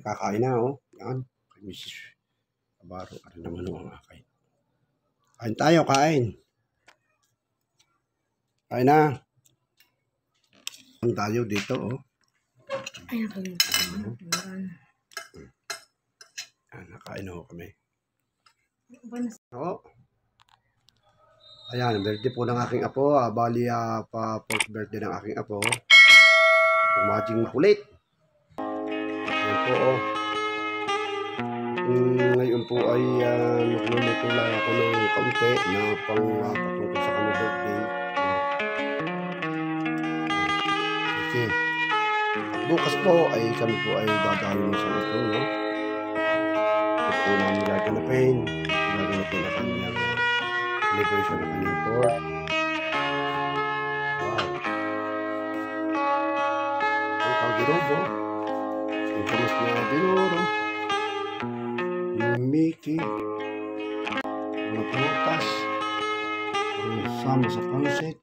Kakain na, oh. Yan. Kay Mrs. Kabaro. Ano naman ang akain. Kain tayo, kain. Kain na. Kain tayo dito, oh. Ayan kami. Yan, nakain ho kami. Oo. Ayan, birthday po ng aking apo. Bali, pa-fourth birthday ng aking apo. Maging makulit. Ayan po, oh. Ngayon po ay magluluto lang ako ng kaunti na patungkol sa kanyang birthday. Okay. Bukas po ay kami po ay dadalo sa akin, no? Ito po namin gaganapin. Gaganapin na kanyang celebration na kanyang tour. Wow. Ang kaldirobo. Ang kamas na dinoro. Mickey, mga prutas, sama sa pansit,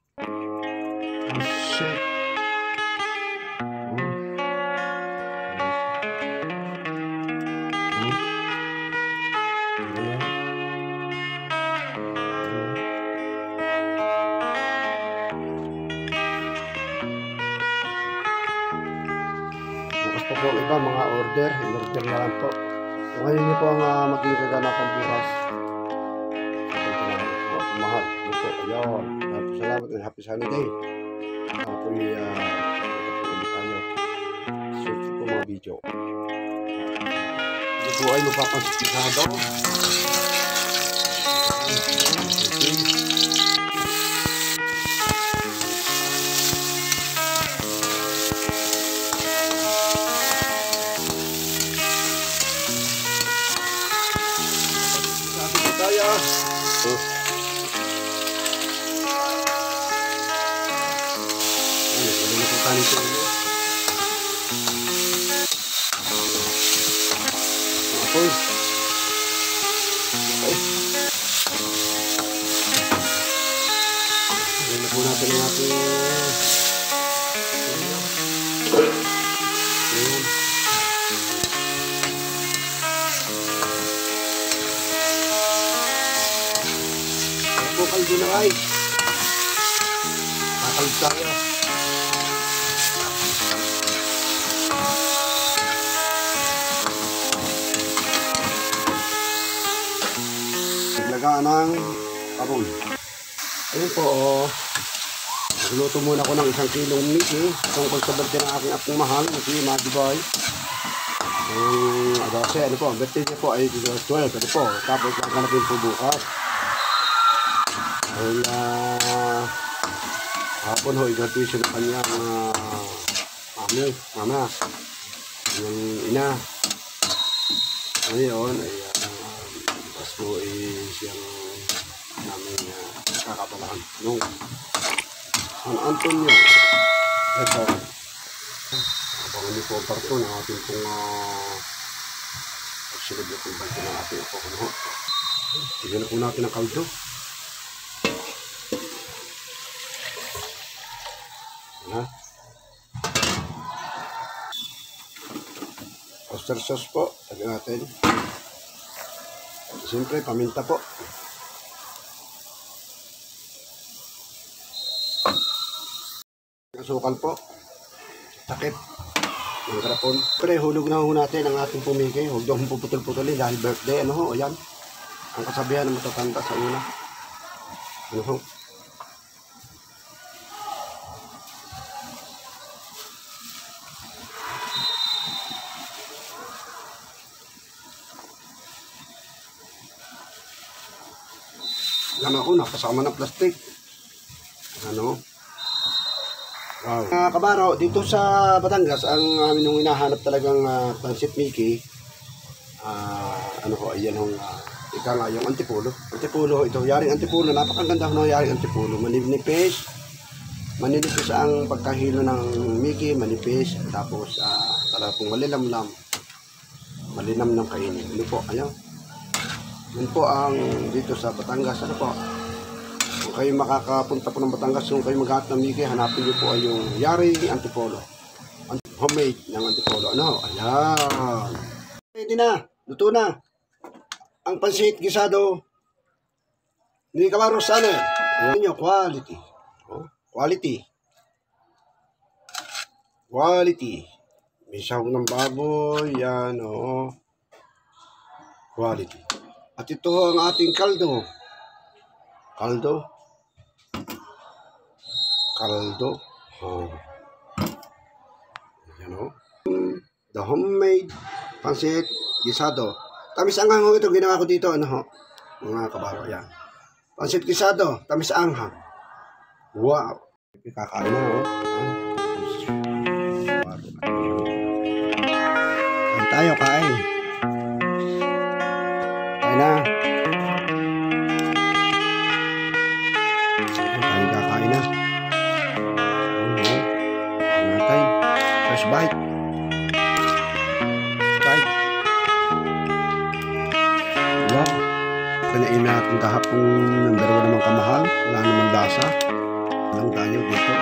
pansit, bukas po ang iba mga order, in-order na lang po. Ngayon niyo po ang maging kaganapan bukas. Salamat po ako mahal. Ito po, ayaw. Salamat and happy holiday. Ako po yung ulit tayo. Search po mga video. Ito po ay mapapansipisado. Kaya natin ang ating kaldo na ay kakaldo tayo. Naglagaan ng kabon. Ayun po, nagluto muna ako ng 1 kilong Mickey tungkol sa birthday ng aking apong mahal na si Maggie Boy. Ano po, ang birthday niya po ay 12. Ano po, tapos naganapin po bukas. Dahil hapon ho, i-graduation ng kanyang mama, yung ina. Ngayon ay bukas po siyang namin nakakabalahan nung San Antonio. Ito, abangan niyo po ang parto ng ating pong pagsilog na pong bante ng ating po. Tignan na po natin ang kaldo. Oyster sauce po, lagyan natin. Siyempre, paminta po. Asukal po. Takip. Ang garapon. Siyempre, hulog na ho natin ang ating pumiki. Huwag daw puputol-putulin dahil birthday. Ano ho, ayan. Ang kasabihan ng matatanda sa una. Ano ho. Yan ako, nakasama ng plastic. Ano? Wow. Kabaro, dito sa Batangas, ang amin nung hinahanap talagang pansit Mickey, ano ko, ayan yung, ika nga, yung antipulo. Antipulo ito, yaring antipulo, napakaganda ng yaring antipulo. Manipis ang pagkahilo ng Mickey, manipis, tapos talaga pong malilamlam, malinamnam kainin. Ano po, ayan. Yun po ang dito sa Batangas. Ano po? Kung kayo makakapunta po ng Batangas, kung kayo maghahanap ng Mickey, hanapin niyo po ay yung Yaring Antipolo. Homemade ng Antipolo. Ano? Ayan. Pwede na. Luto na. Ang pansit gisado ni Kabaros Channel. Ayan nyo, quality. Oh, quality. Quality. May sahog ng baboy. Yan, oh. Quality. At ito ang ating kaldo. Kaldo. Oh. Yan, oh. The homemade pansit gisado. Tamis anghang ho ito ginawa ko dito, ano ho? Mga kabaro, yan. Pansit gisado, tamis anghang. Wow! Kakain na, oh. Kain tayo, kain. Kain na. Kakain na. Kain. First bite. Wow. Kanain natin kahapon ng dalawa namang kamahal. Wala namang lasa. Lang tayo dito.